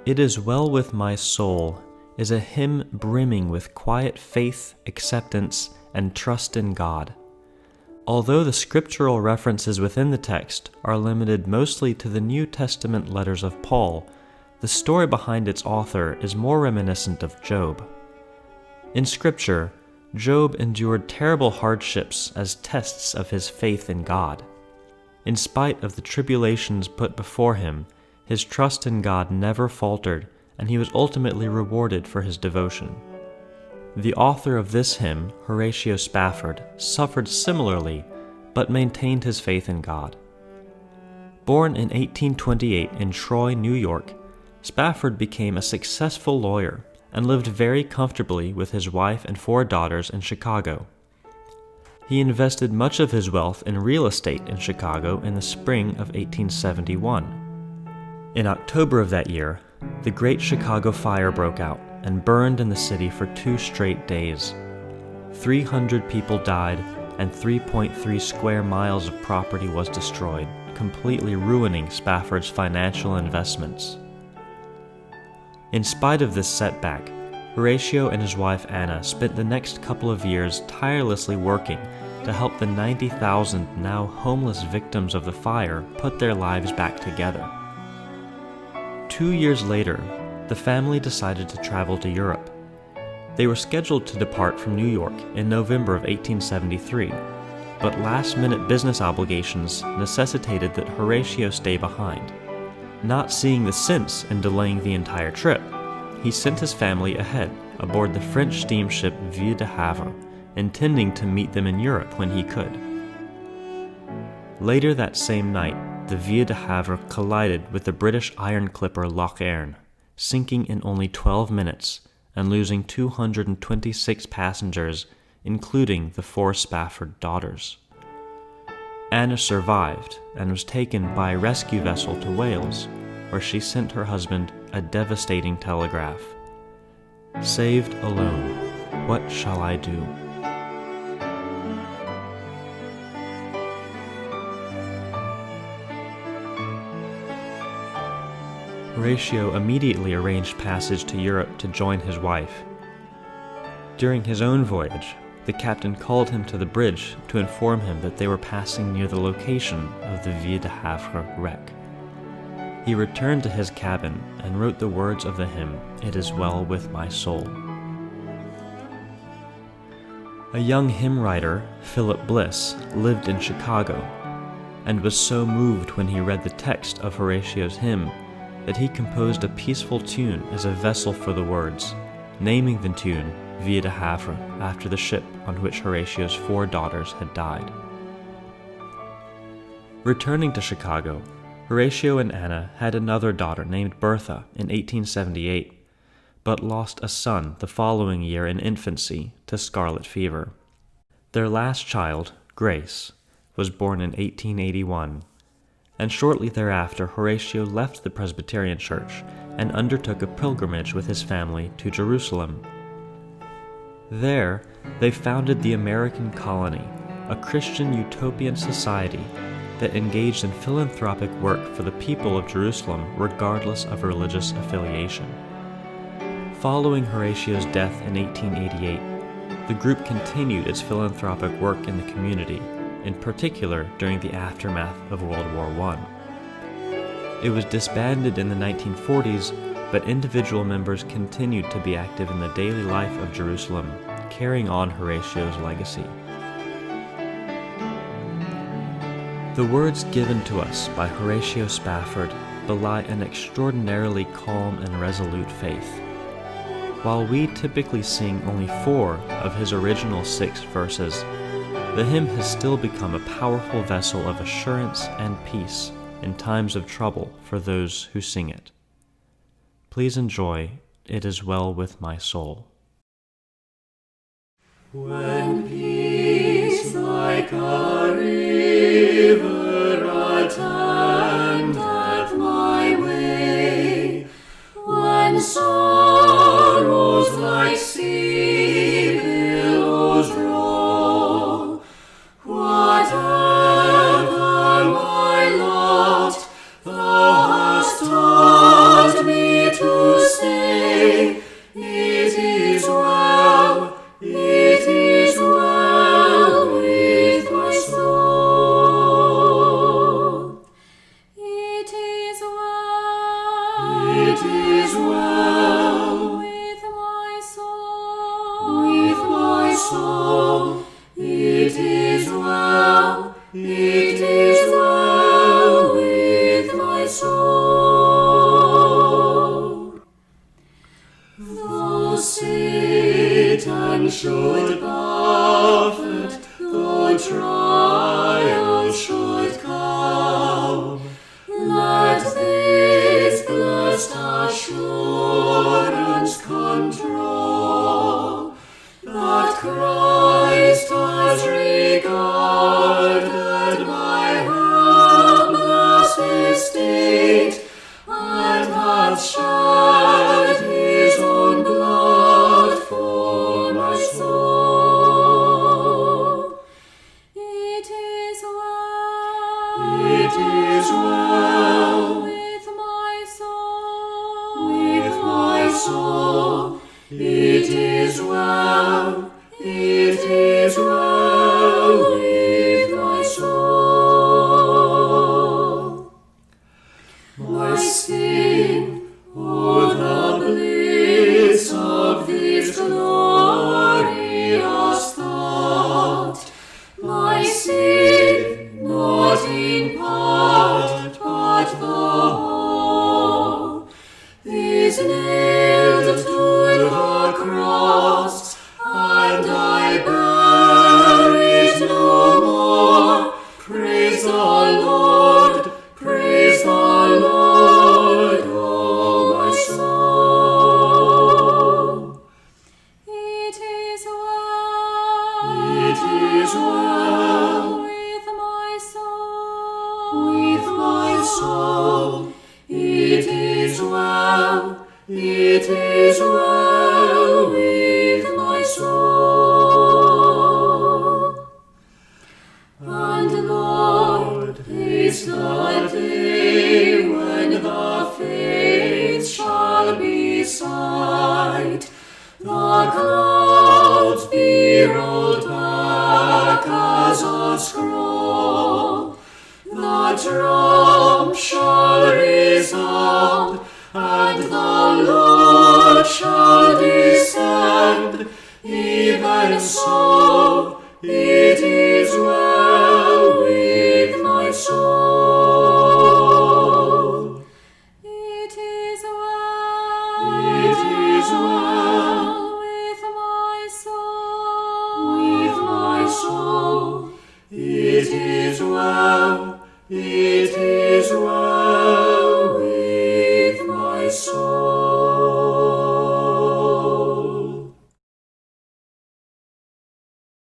It Is Well With My Soul is a hymn brimming with quiet faith, acceptance, and trust in God. Although the scriptural references within the text are limited mostly to the New Testament letters of Paul, the story behind its author is more reminiscent of Job. In Scripture, Job endured terrible hardships as tests of his faith in God. In spite of the tribulations put before him, his trust in God never faltered, and he was ultimately rewarded for his devotion. The author of this hymn, Horatio Spafford, suffered similarly, but maintained his faith in God. Born in 1828 in Troy, New York, Spafford became a successful lawyer and lived very comfortably with his wife and 4 daughters in Chicago. He invested much of his wealth in real estate in Chicago in the spring of 1871. In October of that year, the Great Chicago Fire broke out and burned in the city for 2 straight days. 300 people died, and 3.3 square miles of property was destroyed, completely ruining Spafford's financial investments. In spite of this setback, Horatio and his wife Anna spent the next couple of years tirelessly working to help the 90,000 now homeless victims of the fire put their lives back together. 2 years later, the family decided to travel to Europe. They were scheduled to depart from New York in November of 1873, but last-minute business obligations necessitated that Horatio stay behind. Not seeing the sense in delaying the entire trip, he sent his family ahead aboard the French steamship Ville de Havre, intending to meet them in Europe when he could. Later that same night, the Ville de Havre collided with the British iron clipper Loch Earn, sinking in only 12 minutes and losing 226 passengers, including the 4 Spafford daughters. Anna survived and was taken by a rescue vessel to Wales, where she sent her husband a devastating telegraph. "Saved alone, what shall I do?" Horatio immediately arranged passage to Europe to join his wife. During his own voyage, the captain called him to the bridge to inform him that they were passing near the location of the Ville de Havre wreck. He returned to his cabin and wrote the words of the hymn, "It Is Well With My Soul." A young hymn writer, Philip Bliss, lived in Chicago, and was so moved when he read the text of Horatio's hymn that he composed a peaceful tune as a vessel for the words, naming the tune Ville de Havre after the ship on which Horatio's 4 daughters had died. Returning to Chicago, Horatio and Anna had another daughter named Bertha in 1878, but lost a son the following year in infancy to scarlet fever. Their last child, Grace, was born in 1881, and shortly thereafter Horatio left the Presbyterian Church and undertook a pilgrimage with his family to Jerusalem. There, they founded the American Colony, a Christian utopian society that engaged in philanthropic work for the people of Jerusalem regardless of religious affiliation. Following Horatio's death in 1888, the group continued its philanthropic work in the community, in particular during the aftermath of World War I. It was disbanded in the 1940s, but individual members continued to be active in the daily life of Jerusalem, carrying on Horatio's legacy. The words given to us by Horatio Spafford belie an extraordinarily calm and resolute faith. While we typically sing only 4 of his original 6 verses, the hymn has still become a powerful vessel of assurance and peace in times of trouble for those who sing it. Please enjoy "It Is Well With My Soul." When peace like a river attendeth my way, when sorrows like sea billows roll, whatever my lot is well with my soul. Though Satan should buffet, though trials should come, let this blessed assurance control, that Christ has regarded my helpless estate, and hath shed his own blood for my soul. It is well with my soul, with my soul. It is well with my soul. My sin, oh, the bliss of this glorious thought, my sin, not in part, but the whole, is nailed to the cross, and I bear it no more. Praise the Lord, oh my soul. It is well with my soul, with my soul. It is well with my soul. And Lord, haste the day when the faith shall be sight, the clouds be rolled back as a scroll, the trump shall resound, and the Lord shall descend. Even so, it is well with my soul. It is well with my soul, with my soul. It is well with my soul.